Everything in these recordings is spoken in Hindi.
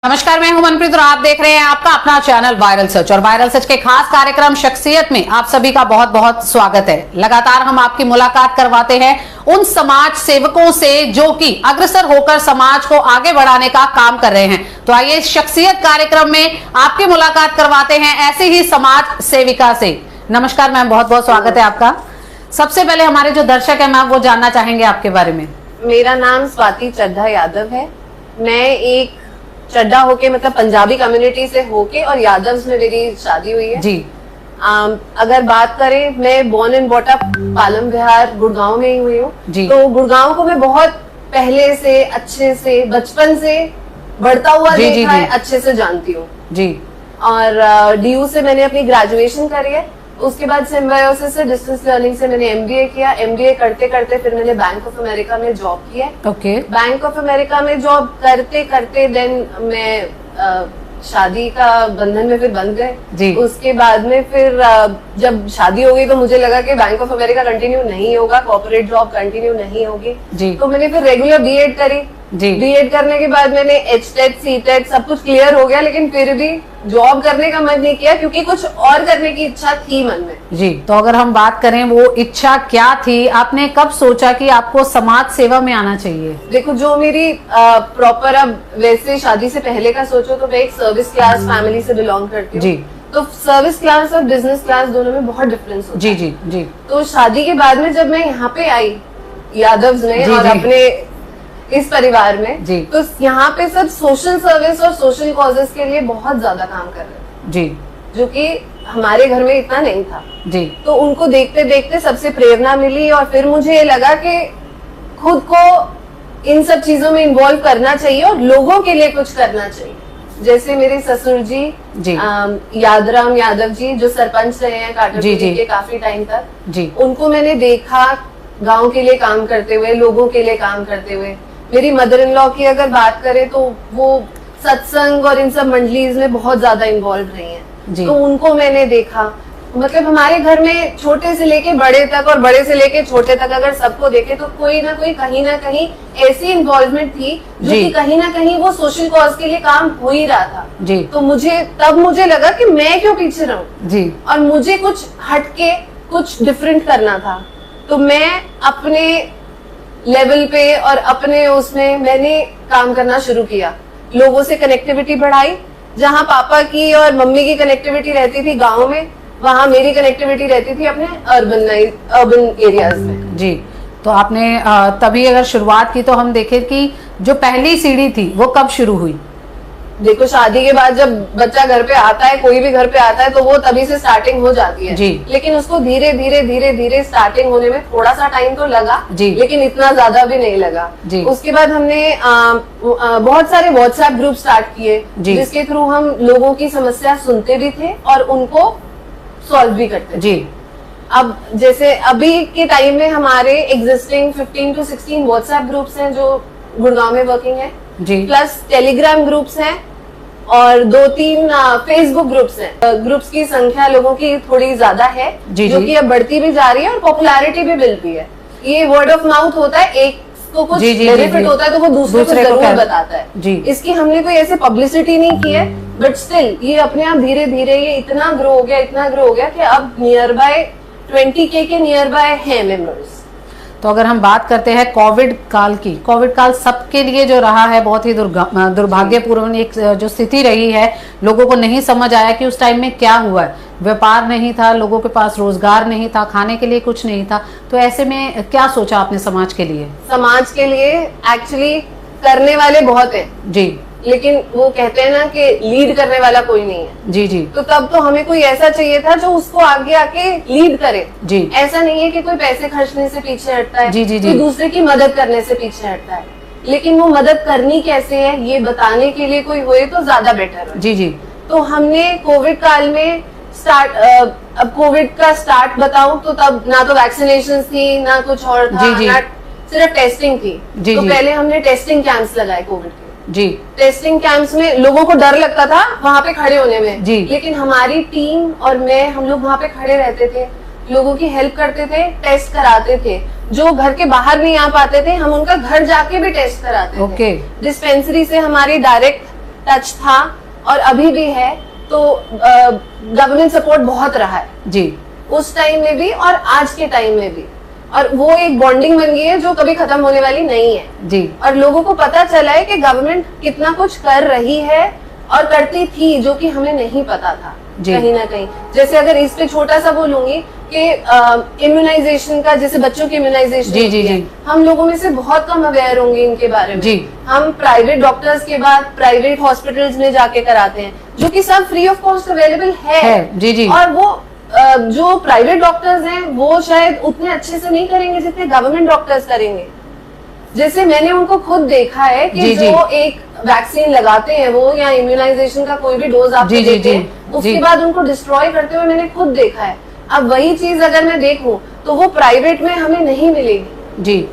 नमस्कार, मैं हूं मनप्रीत और आप देख रहे हैं आपका अपना चैनल वायरल सच। और वायरल सच के खास कार्यक्रम शख्सियत में आप सभी का बहुत बहुत स्वागत है। लगातार हम आपकी मुलाकात करवाते हैं उन समाज सेवकों से जो कि अग्रसर होकर समाज को आगे बढ़ाने का काम कर रहे हैं। तो आइए इस शख्सियत कार्यक्रम में आपकी मुलाकात करवाते हैं ऐसे ही समाज सेविका से। नमस्कार मैम, बहुत बहुत स्वागत है आपका। सबसे पहले हमारे जो दर्शक है मैम वो जानना चाहेंगे आपके बारे में। मेरा नाम स्वाति चड्ढा यादव है। मैं एक चड्ढा होके मतलब पंजाबी कम्युनिटी से होके और यादव्स में मेरी शादी हुई है जी। अगर बात करें, मैं born and bought up Palam Vihar Gurgaon में ही हुई हूँ। तो गुड़गांव को मैं बहुत पहले से अच्छे से बचपन से बढ़ता हुआ देखा है, अच्छे से जानती हूँ जी। और डीयू से मैंने अपनी ग्रेजुएशन करी है। उसके बाद सिम्बायोसिस से डिस्टेंस लर्निंग से मैंने एमबीए किया। एमबीए करते करते फिर मैंने बैंक ऑफ अमेरिका में जॉब किया। ओके। बैंक ऑफ अमेरिका में जॉब करते करते देन मैं शादी का बंधन में फिर बंध गए। उसके बाद में फिर जब शादी हो गई तो मुझे लगा कि बैंक ऑफ अमेरिका कंटिन्यू नहीं होगा, कॉर्पोरेट जॉब कंटिन्यू नहीं होगी। तो मैंने फिर रेगुलर बीएड करी। बीएड करने के बाद मैंने एचटेट सीटेट सब कुछ क्लियर हो गया, लेकिन फिर भी जॉब करने का मन नहीं किया क्योंकि कुछ और करने की इच्छा थी मन में। जी, तो अगर हम बात करें वो इच्छा क्या थी, आपने कब सोचा कि आपको समाज सेवा में आना चाहिए? देखो, जो मेरी प्रॉपर अब वैसे शादी से पहले का सोचो तो मैं एक सर्विस क्लास फैमिली से बिलोंग करती हूँ। तो सर्विस क्लास और बिजनेस क्लास दोनों में बहुत डिफरेंस होता है। जी। तो शादी के बाद में जब मैं यहाँ पे आई यादव्स में और अपने इस परिवार में, तो यहाँ पे सब सोशल सर्विस और सोशल कॉजेज के लिए बहुत ज्यादा काम कर रहे हैं जो कि हमारे घर में इतना नहीं था तो उनको देखते देखते सबसे प्रेरणा मिली और फिर मुझे ये लगा कि खुद को इन सब चीजों में इन्वॉल्व करना चाहिए और लोगों के लिए कुछ करना चाहिए। जैसे मेरे ससुर जी यादराम यादव जी जो सरपंच रहे हैं काटापुरी के काफी टाइम तक, उनको मैंने देखा गाँव के लिए काम करते हुए, लोगों के लिए काम करते हुए। मेरी मदर इन लॉ की अगर बात करें तो वो सत्संग और इन सब मंडलीज में बहुत ज्यादा इन्वॉल्व रही हैं। तो उनको मैंने देखा। मतलब हमारे घर में छोटे से लेके बड़े तक और बड़े से लेके छोटे तक अगर सबको देखे तो कोई ना कोई कहीं ना कहीं ऐसी इन्वॉल्वमेंट थी जो कि कहीं ना कहीं वो सोशल कॉज के लिए काम हो ही रहा था। तो मुझे लगा कि मैं क्यों पीछे रहूं और मुझे कुछ हटके कुछ डिफरेंट करना था। तो मैं अपने लेवल पे और अपने उसमें मैंने काम करना शुरू किया, लोगों से कनेक्टिविटी बढ़ाई। जहाँ पापा की और मम्मी की कनेक्टिविटी रहती थी गांव में, वहाँ मेरी कनेक्टिविटी रहती थी अपने अर्बन एरियाज में। जी, तो आपने तभी अगर शुरुआत की तो हम देखें कि जो पहली सीढ़ी थी वो कब शुरू हुई? देखो, शादी के बाद जब बच्चा घर पे आता है, कोई भी घर पे आता है, तो वो तभी से स्टार्टिंग हो जाती है। लेकिन उसको धीरे धीरे स्टार्टिंग होने में थोड़ा सा टाइम तो लगा, लेकिन इतना ज्यादा भी नहीं लगा। उसके बाद हमने बहुत सारे व्हाट्सएप ग्रुप स्टार्ट किए जिसके थ्रू हम लोगों की समस्या सुनते भी थे और उनको सॉल्व भी करते थे। अब जैसे अभी के टाइम में हमारे एग्जिस्टिंग 15 to 16 व्हाट्सएप ग्रुप्स हैं जो गुड़गांव में वर्किंग है, प्लस टेलीग्राम ग्रुप्स हैं और 2-3 फेसबुक ग्रुप्स हैं। ग्रुप्स की संख्या लोगों की थोड़ी ज्यादा है जो कि अब बढ़ती भी जा रही है और पॉपुलैरिटी भी मिलती है। ये वर्ड ऑफ माउथ होता है, एक को कुछ बेनिफिट होता है तो वो दूसरे को जरूर बताता है। इसकी हमने कोई ऐसे पब्लिसिटी नहीं की है, बट स्टिल ये अपने आप धीरे धीरे ये इतना ग्रो हो गया कि अब नियर बाय 20K के नियर बाय है मेंबर्स। तो अगर हम बात करते हैं कोविड काल की, कोविड काल सबके लिए जो रहा है बहुत ही दुर्भाग्यपूर्ण एक जो स्थिति रही है। लोगों को नहीं समझ आया कि उस टाइम में क्या हुआ है। व्यापार नहीं था, लोगों के पास रोजगार नहीं था, खाने के लिए कुछ नहीं था। तो ऐसे में क्या सोचा आपने समाज के लिए? समाज के लिए एक्चुअली करने वाले बहुत हैं लेकिन वो कहते हैं ना कि लीड करने वाला कोई नहीं है। तो तब तो हमें कोई ऐसा चाहिए था जो उसको आगे आके लीड करे। ऐसा नहीं है कि कोई पैसे खर्चने से पीछे हटता है, कोई दूसरे की मदद करने से पीछे हटता है, लेकिन वो मदद करनी कैसे है ये बताने के लिए कोई होए तो ज्यादा बेटर है। तो हमने कोविड काल में अब कोविड का स्टार्ट बताऊं तो तब ना तो वैक्सीनेशन थी ना कुछ और था, ना सिर्फ टेस्टिंग थी। तो पहले हमने टेस्टिंग कैंप्स लगाए कोविड के। टेस्टिंग कैंप्स में लोगों को डर लगता था वहाँ पे खड़े होने में, लेकिन हमारी टीम और हम लोग वहाँ पे खड़े रहते थे, लोगों की हेल्प करते थे, टेस्ट कराते थे। जो घर के बाहर नहीं आ पाते थे हम उनका घर जाके भी टेस्ट कराते थे। डिस्पेंसरी से हमारी डायरेक्ट टच था और अभी भी है, तो गवर्नमेंट सपोर्ट बहुत रहा है जी, उस टाइम में भी और आज के टाइम में भी, और वो एक बॉन्डिंग बन गई है जो कभी खत्म होने वाली नहीं है जी। और लोगों को पता चला है कि गवर्नमेंट कितना कुछ कर रही है और करती थी जो कि हमें नहीं पता था कहीं ना कहीं। जैसे अगर इस पे छोटा सा बोलूंगी कि इम्यूनाइजेशन का, जैसे बच्चों की इम्यूनाइजेशन जी जी जी, हम लोगों में से बहुत कम अवेयर होंगे इनके बारे में जी। हम प्राइवेट डॉक्टर्स के बाद प्राइवेट हॉस्पिटल्स में जाके कराते हैं, जो कि सब फ्री ऑफ कॉस्ट अवेलेबल है। जी जी। और वो जो प्राइवेट डॉक्टर्स हैं वो शायद उतने अच्छे से नहीं करेंगे जितने गवर्नमेंट डॉक्टर्स करेंगे। जैसे मैंने उनको खुद देखा है कि जी, जो एक वैक्सीन लगाते हैं वो, या इम्यूनाइजेशन का कोई भी डोज आप जी, देते जी, हैं, उसके जी। बाद उनको डिस्ट्रॉय करते हुए मैंने खुद देखा है। अब वही चीज अगर मैं देखूं तो वो प्राइवेट में हमें नहीं मिलेगी जी।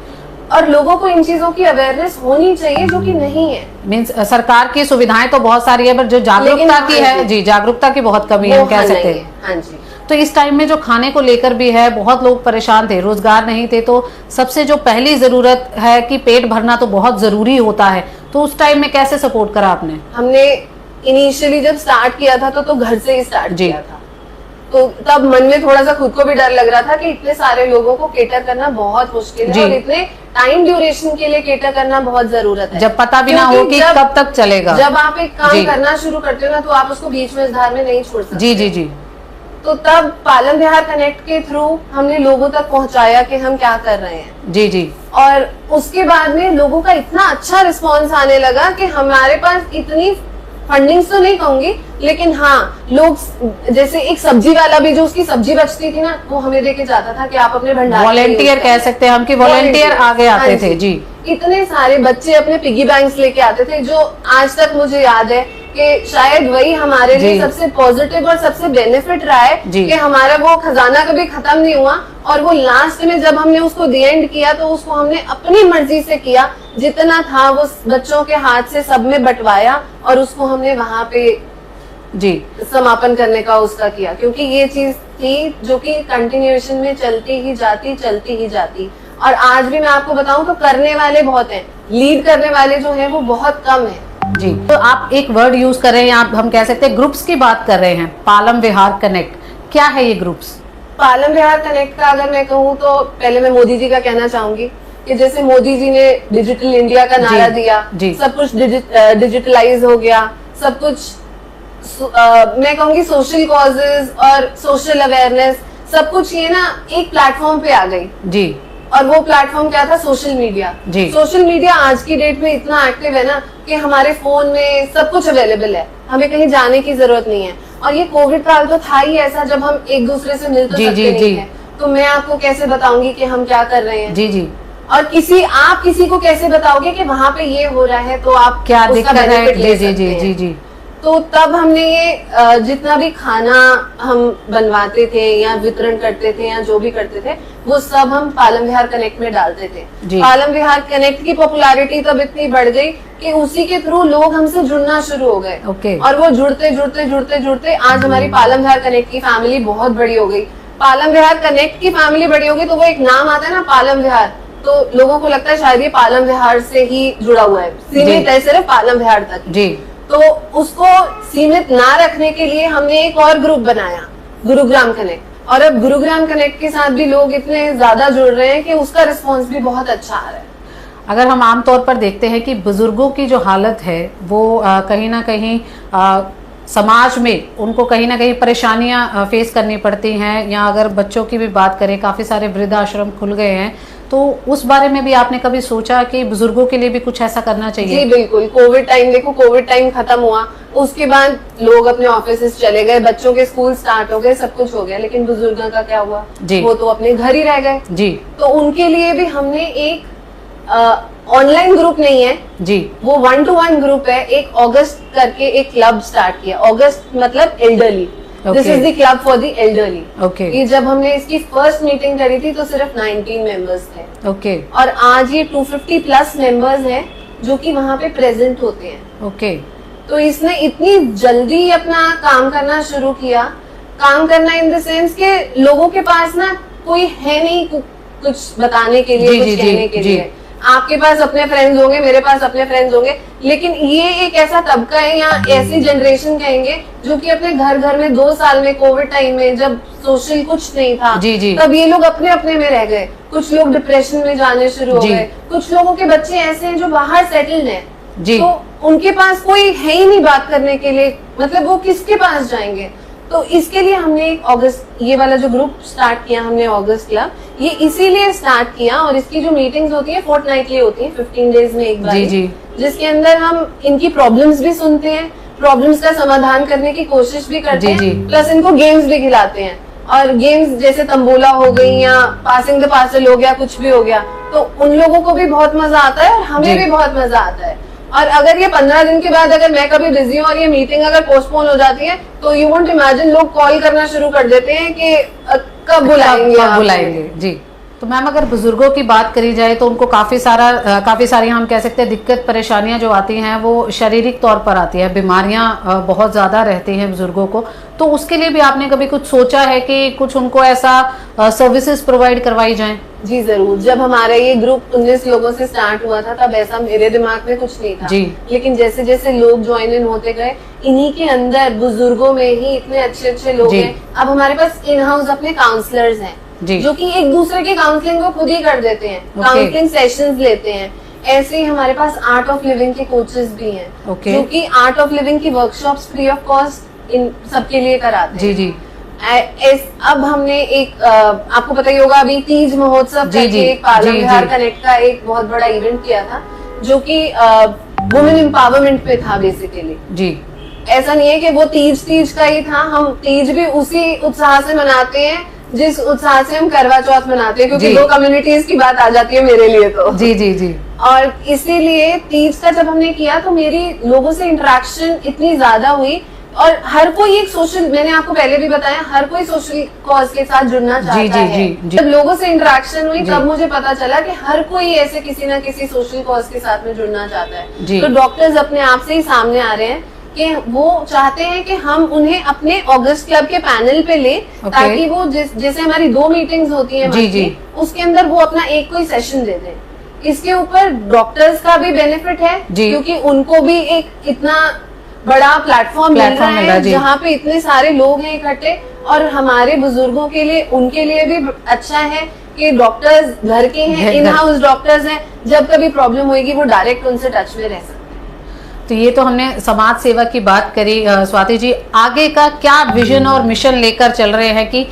और लोगों को इन चीजों की अवेयरनेस होनी चाहिए जो कि नहीं है। मीन्स सरकार की सुविधाएं तो बहुत सारी है, बट जो जागरूकता की है, जी, जागरूकता की बहुत कमी है, हम कह सकते हैं। हाँ जी। तो इस टाइम में जो खाने को लेकर भी है, बहुत लोग परेशान थे, रोजगार नहीं थे, तो सबसे जो पहली जरूरत है कि पेट भरना तो बहुत जरूरी होता है, तो उस टाइम में कैसे सपोर्ट करा आपने? हमने इनिशियली जब स्टार्ट किया था तो घर से ही स्टार्ट जी। किया था, तो तब मन में थोड़ा सा खुद को भी डर लग रहा था कि इतने सारे लोगों को केटर करना बहुत मुश्किल जी। है और इतने टाइम ड्यूरेशन के लिए केटर करना बहुत जरूरत है, जब पता भी ना हो कि कब तक चलेगा। जब आप एक जी। काम करना शुरू करते हो ना तो आप उसको बीच में इस धार में नहीं छोड़ सकते। जी जी जी। तो तब पालन विहार कनेक्ट के थ्रू हमने लोगों तक पहुंचाया कि हम क्या कर रहे हैं। जी जी। और उसके बाद में लोगों का इतना अच्छा रिस्पांस आने लगा कि हमारे पास इतनी फंडिंग्स तो नहीं कहूंगी, लेकिन हाँ, लोग जैसे एक सब्जी वाला भी जो उसकी सब्जी बचती थी ना, वो हमें देके जाता था कि आप अपने भंडार वॉलेंटियर कह सकते हैं हम कि वॉलेंटियर आगे आते हाँ थे। जी। इतने सारे बच्चे अपने पिगी बैंक्स लेके आते थे, जो आज तक मुझे याद है कि शायद वही हमारे लिए जी। सबसे पॉजिटिव और सबसे बेनिफिट रहा है जी। कि हमारा वो खजाना कभी खत्म नहीं हुआ और वो लास्ट में जब हमने उसको दी एंड किया तो उसको हमने अपनी मर्जी से किया, जितना था वो बच्चों के हाथ से सब में बंटवाया और उसको हमने वहां पे जी समापन करने का उसका किया, क्योंकि ये चीज थी जो कि कंटिन्यूएशन में चलती ही जाती। और आज भी मैं आपको बताऊं तो करने वाले बहुत हैं, लीड करने वाले जो हैं वो बहुत कम है। जी। तो आप एक वर्ड यूज कर रहे हैं, आप हम कह सकते हैं ग्रुप्स की बात कर रहे हैं, पालम विहार कनेक्ट, क्या है ये ग्रुप्स? पालम विहार कनेक्ट का अगर मैं कहूँ तो पहले मैं मोदी जी का कहना चाहूंगी कि जैसे मोदी जी ने डिजिटल इंडिया का नारा दिया, सब कुछ डिजिटलाइज हो गया, सब कुछ मैं कहूंगी सोशल कॉजेज और सोशल अवेयरनेस, सब कुछ ये ना एक प्लेटफॉर्म पे आ गई। जी। और वो प्लेटफॉर्म क्या था? Social media. जी। सोशल मीडिया आज की डेट में इतना एक्टिव है ना कि हमारे फोन में सब कुछ अवेलेबल है, हमें कहीं जाने की जरूरत नहीं है। और ये कोविड काल तो था ही ऐसा जब हम एक दूसरे से मिल तो सकते नहीं है, तो मैं आपको कैसे बताऊंगी कि हम क्या कर रहे हैं? जी जी। और आप किसी को कैसे बताओगे कि वहाँ पे ये हो रहा है तो आप क्या दिक्कत है? जी जी जी जी जी। तो तब हमने ये जितना भी खाना हम बनवाते थे या वितरण करते थे या जो भी करते थे वो सब हम पालम विहार कनेक्ट में डालते थे। पालम विहार कनेक्ट की पॉपुलैरिटी तब इतनी बढ़ गई कि उसी के थ्रू लोग हमसे जुड़ना शुरू हो गए। और वो जुड़ते आज हमारी पालम विहार कनेक्ट की फैमिली बहुत बड़ी हो गई। पालम विहार कनेक्ट की फैमिली बड़ी हो गई तो वो एक नाम आता है ना पालम विहार, तो लोगों को लगता है शायद ये पालम विहार से ही जुड़ा हुआ है, सीमित है सिर्फ पालम विहार तक। जी। तो उसको सीमित ना रखने के लिए हमने एक और ग्रुप बनाया, गुरुग्राम कनेक्ट, और अब गुरुग्राम कनेक्ट के साथ भी लोग इतने ज्यादा जुड़ रहे हैं कि उसका रिस्पांस भी बहुत अच्छा आ रहा है। अगर हम आमतौर पर देखते हैं कि बुजुर्गों की जो हालत है वो कहीं ना कहीं समाज में उनको कहीं ना कहीं परेशानियां फेस करनी पड़ती हैं, या अगर बच्चों की भी बात करें, काफ़ी सारे वृद्धाश्रम खुल गए हैं, तो उस बारे में भी आपने कभी सोचा कि बुजुर्गों के लिए भी कुछ ऐसा करना चाहिए? जी बिल्कुल। कोविड टाइम देखो, कोविड टाइम खत्म हुआ, उसके बाद लोग अपने ऑफिस चले गए, बच्चों के स्कूल स्टार्ट हो गए, सब कुछ हो गया, लेकिन बुजुर्गों का क्या हुआ? वो तो अपने घर ही रह गए। जी। तो उनके लिए भी हमने एक ऑनलाइन ग्रुप नहीं है जी, वो 1-to-1 ग्रुप है, एक ऑगस्ट करके एक क्लब स्टार्ट किया। ऑगस्ट मतलब elderly, this is the club for the elderly. Okay. जब हमने इसकी फर्स्ट मीटिंग करी थी तो सिर्फ 19 मेंबर्स थे। ओके। और आज ये 250 प्लस मेंबर्स हैं जो कि वहाँ पे प्रेजेंट होते हैं। ओके। तो इसने इतनी जल्दी अपना काम करना शुरू किया, काम करना इन द सेंस के लोगों के पास ना कोई है नहीं कुछ बताने के लिए, कुछ कहने के लिए। आपके पास अपने फ्रेंड्स होंगे, मेरे पास अपने फ्रेंड्स होंगे, लेकिन ये एक ऐसा तबका है या ऐसी जनरेशन कहेंगे जो कि अपने घर घर में 2 साल में कोविड टाइम में जब सोशल कुछ नहीं था, जी जी, तब ये लोग अपने अपने में रह गए। कुछ लोग डिप्रेशन में जाने शुरू हो गए, कुछ लोगों के बच्चे ऐसे हैं जो बाहर सेटल्ड हैं, तो उनके पास कोई है ही नहीं बात करने के लिए, मतलब वो किसके पास जाएंगे। तो इसके लिए हमने एक अगस्त ये वाला जो ग्रुप स्टार्ट किया हमने अगस्त क्लब, ये इसीलिए स्टार्ट किया, और इसकी जो मीटिंग्स होती है फोर्टनाइटली होती है, 15 डेज में एक बार, जिसके अंदर हम इनकी प्रॉब्लम्स भी सुनते हैं, प्रॉब्लम्स का समाधान करने की कोशिश भी करते हैं, प्लस इनको गेम्स भी खिलाते हैं। और गेम्स जैसे तंबोला हो गई या पासिंग द पार्सल हो गया, कुछ भी हो गया, तो उन लोगों को भी बहुत मजा आता है और हमें भी बहुत मजा आता है। और अगर ये 15 दिन के बाद अगर मैं कभी बिजी हूँ और ये मीटिंग अगर पोस्टपोन हो जाती है, तो यू वोंट इमेजिन लोग कॉल करना शुरू कर देते हैं कि कब बुलाएंगे। जी, तो मैम अगर बुजुर्गों की बात करी जाए तो उनको काफी सारी हम कह सकते हैं दिक्कत परेशानियां जो आती हैं वो शारीरिक तौर पर आती है, बीमारियां बहुत ज्यादा रहती हैं बुजुर्गों को, तो उसके लिए भी आपने कभी कुछ सोचा है कि कुछ उनको ऐसा सर्विसेज प्रोवाइड करवाई जाएं? जी जरूर। जब हमारा ये ग्रुप 19 लोगों से स्टार्ट हुआ था तब ऐसा मेरे दिमाग में कुछ नहीं था जी, लेकिन जैसे जैसे लोग ज्वाइन इन होते गए, इन्हीं के अंदर बुजुर्गों में ही इतने अच्छे अच्छे लोग हैं। अब हमारे पास इन हाउस अपने काउंसलर्स हैं जो कि एक दूसरे की काउंसलिंग को खुद ही कर देते हैं, काउंसलिंग सेशंस लेते हैं। ऐसे ही हमारे पास आर्ट ऑफ लिविंग के कोचेस भी हैं जो कि आर्ट ऑफ लिविंग की workshops free of cost in सबके लिए कराते हैं। जी जी। अब हमने एक आपको पता ही होगा, अभी तीज महोत्सव करके एक पार्लर बिहार कनेक्ट का एक बहुत बड़ा इवेंट किया था जो कि वुमेन एम्पावरमेंट पे था बेसिकली। जी, ऐसा नहीं है कि वो तीज का ही था, हम तीज भी उसी उत्साह से मनाते हैं जिस उत्साह से हम करवा चौथ मनाते हैं, क्योंकि 2 कम्युनिटीज की बात आ जाती है मेरे लिए तो। जी जी जी। और इसीलिए तीज का जब हमने किया तो मेरी लोगों से इंटरेक्शन इतनी ज्यादा हुई, और हर कोई एक सोशल, मैंने आपको पहले भी बताया, हर कोई सोशल कॉज के साथ जुड़ना चाहता है। जब लोगों से इंटरेक्शन हुई तब मुझे पता चला कि हर कोई ऐसे किसी ना किसी सोशल कॉज के साथ में जुड़ना चाहता है। तो डॉक्टर्स अपने आप से ही सामने आ रहे हैं कि वो चाहते हैं कि हम उन्हें अपने अगस्त क्लब के पैनल पे ले, ताकि वो जैसे हमारी 2 मीटिंग्स होती हैं उसके अंदर वो अपना एक कोई सेशन दे दें। इसके ऊपर डॉक्टर्स का भी बेनिफिट है क्योंकि उनको भी एक इतना बड़ा प्लेटफॉर्म मिल रहा है जहाँ पे इतने सारे लोग हैं इकट्ठे, और हमारे बुजुर्गों के लिए, उनके लिए भी अच्छा है कि डॉक्टर्स घर के हैं, इन हाउस डॉक्टर्स हैं, जब कभी प्रॉब्लम होगी वो डायरेक्ट उनसे टच में रह सकते हैं। तो ये तो हमने समाज सेवा की बात करी। स्वाति जी, आगे का क्या विजन और मिशन लेकर चल रहे हैं कि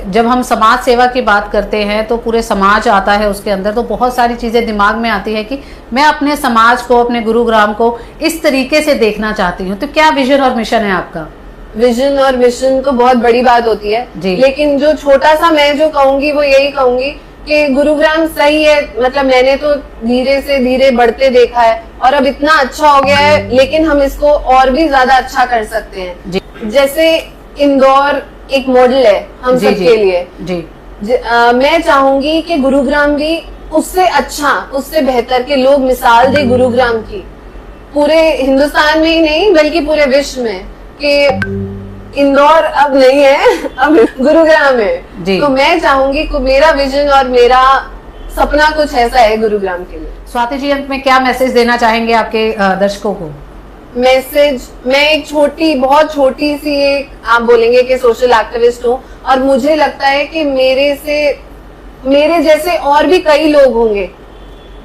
जब हम समाज सेवा की बात करते हैं तो पूरे समाज आता है उसके अंदर, तो बहुत सारी चीजें दिमाग में आती है कि मैं अपने समाज को, अपने गुरुग्राम को इस तरीके से देखना चाहती हूँ, तो क्या विजन और मिशन है आपका? विजन और मिशन तो बहुत बड़ी बात होती है, लेकिन जो छोटा सा मैं जो कहूंगी वो यही कहूंगी कि गुरुग्राम सही है, मतलब मैंने तो धीरे से धीरे बढ़ते देखा है और अब इतना अच्छा हो गया है, लेकिन हम इसको और भी ज्यादा अच्छा कर सकते हैं। जैसे इंदौर एक मॉडल है हम सबके लिए। मैं चाहूंगी कि गुरुग्राम भी उससे अच्छा, उससे बेहतर के लोग मिसाल दे गुरुग्राम की, पूरे हिंदुस्तान में ही नहीं बल्कि पूरे विश्व में, कि इंदौर अब नहीं है, अब गुरुग्राम है। तो मैं चाहूंगी कि मेरा विजन और मेरा सपना कुछ ऐसा है गुरुग्राम के लिए। स्वाति जी, अंत में क्या मैसेज देना चाहेंगे आपके दर्शकों को? मैसेज, मैं एक बहुत छोटी सी एक, आप बोलेंगे कि सोशल एक्टिविस्ट हूँ, और मुझे लगता है कि मेरे जैसे और भी कई लोग होंगे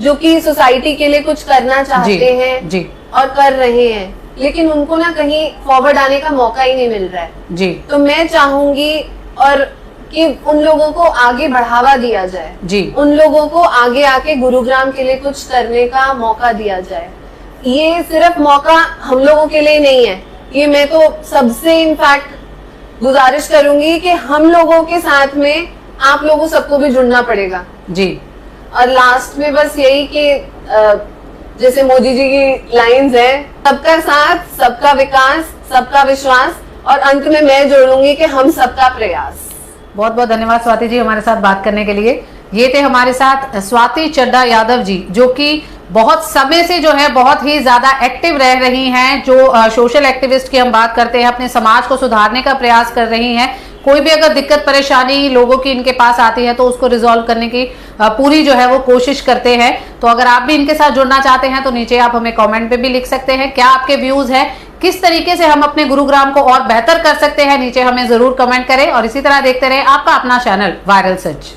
जो कि सोसाइटी के लिए कुछ करना चाहते हैं और कर रहे हैं, लेकिन उनको ना कहीं फॉरवर्ड आने का मौका ही नहीं मिल रहा है। तो मैं चाहूंगी और कि उन लोगों को आगे बढ़ावा दिया जाए, उन लोगों को आगे आके गुरुग्राम के लिए कुछ करने का मौका दिया जाए। ये सिर्फ मौका हम लोगों के लिए नहीं है, ये मैं तो सबसे इनफैक्ट गुजारिश करूंगी कि हम लोगों के साथ में आप लोगों सबको भी जुड़ना पड़ेगा। और लास्ट में बस यही कि जैसे मोदी जी की लाइंस है, सबका साथ, सबका विकास, सबका विश्वास, और अंत में मैं जोड़ूंगी कि हम सबका प्रयास। बहुत बहुत धन्यवाद स्वाति जी हमारे साथ बात करने के लिए। ये थे हमारे साथ स्वाति चड्ढा यादव जी, जो कि बहुत समय से जो है बहुत ही ज्यादा एक्टिव रह रही हैं, जो सोशल एक्टिविस्ट की हम बात करते हैं, अपने समाज को सुधारने का प्रयास कर रही हैं। कोई भी अगर दिक्कत परेशानी लोगों की इनके पास आती है तो उसको रिजॉल्व करने की पूरी जो है वो कोशिश करते हैं। तो अगर आप भी इनके साथ जुड़ना चाहते हैं तो नीचे आप हमें कमेंट पे भी लिख सकते हैं, क्या आपके व्यूज है, किस तरीके से हम अपने गुरुग्राम को और बेहतर कर सकते हैं, नीचे हमें जरूर कमेंट करें। और इसी तरह देखते रहे आपका अपना चैनल वायरल सच।